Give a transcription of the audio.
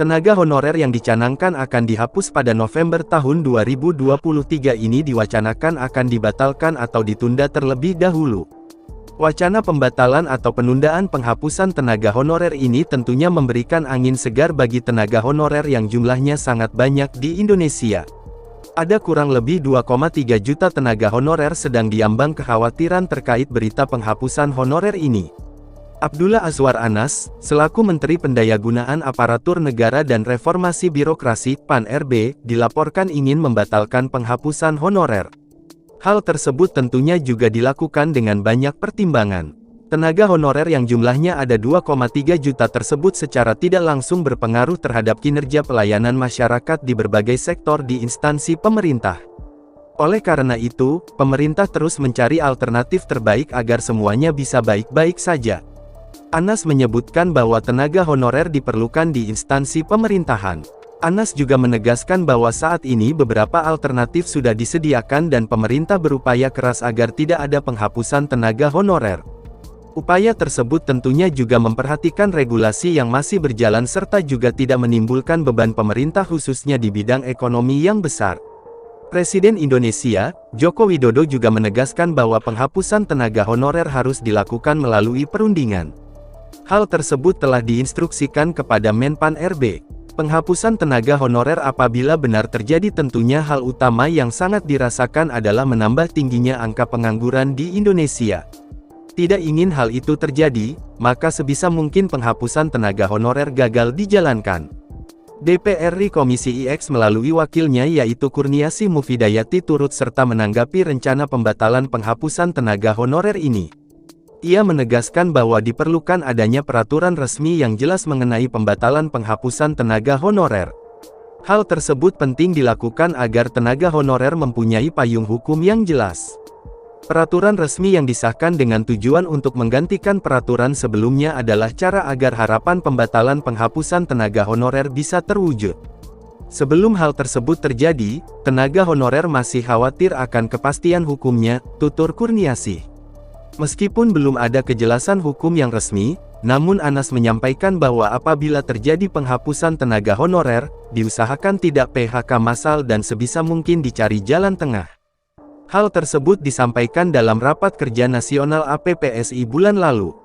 Tenaga honorer yang dicanangkan akan dihapus pada November tahun 2023 ini diwacanakan akan dibatalkan atau ditunda terlebih dahulu. Wacana pembatalan atau penundaan penghapusan tenaga honorer ini tentunya memberikan angin segar bagi tenaga honorer yang jumlahnya sangat banyak di Indonesia. Ada kurang lebih 2,3 juta tenaga honorer sedang diambang kekhawatiran terkait berita penghapusan honorer ini. Abdullah Azwar Anas, selaku Menteri Pendayagunaan Aparatur Negara dan Reformasi Birokrasi (PAN-RB), dilaporkan ingin membatalkan penghapusan honorer. Hal tersebut tentunya juga dilakukan dengan banyak pertimbangan. Tenaga honorer yang jumlahnya ada 2,3 juta tersebut secara tidak langsung berpengaruh terhadap kinerja pelayanan masyarakat di berbagai sektor di instansi pemerintah. Oleh karena itu, pemerintah terus mencari alternatif terbaik agar semuanya bisa baik-baik saja. Anas menyebutkan bahwa tenaga honorer diperlukan di instansi pemerintahan. Anas juga menegaskan bahwa saat ini beberapa alternatif sudah disediakan dan pemerintah berupaya keras agar tidak ada penghapusan tenaga honorer. Upaya tersebut tentunya juga memperhatikan regulasi yang masih berjalan serta juga tidak menimbulkan beban pemerintah khususnya di bidang ekonomi yang besar. Presiden Indonesia, Joko Widodo juga menegaskan bahwa penghapusan tenaga honorer harus dilakukan melalui perundingan. Hal tersebut telah diinstruksikan kepada Menpan RB. Penghapusan tenaga honorer apabila benar terjadi tentunya hal utama yang sangat dirasakan adalah menambah tingginya angka pengangguran di Indonesia. Tidak ingin hal itu terjadi, maka sebisa mungkin penghapusan tenaga honorer gagal dijalankan. DPR RI Komisi IX melalui wakilnya yaitu Kurniasih Mufidayati turut serta menanggapi rencana pembatalan penghapusan tenaga honorer ini. Ia menegaskan bahwa diperlukan adanya peraturan resmi yang jelas mengenai pembatalan penghapusan tenaga honorer. Hal tersebut penting dilakukan agar tenaga honorer mempunyai payung hukum yang jelas. Peraturan resmi yang disahkan dengan tujuan untuk menggantikan peraturan sebelumnya adalah cara agar harapan pembatalan penghapusan tenaga honorer bisa terwujud. Sebelum hal tersebut terjadi, tenaga honorer masih khawatir akan kepastian hukumnya, tutur Kurniasih. Meskipun belum ada kejelasan hukum yang resmi, namun Anas menyampaikan bahwa apabila terjadi penghapusan tenaga honorer, diusahakan tidak PHK massal dan sebisa mungkin dicari jalan tengah. Hal tersebut disampaikan dalam Rapat Kerja Nasional APPSI bulan lalu.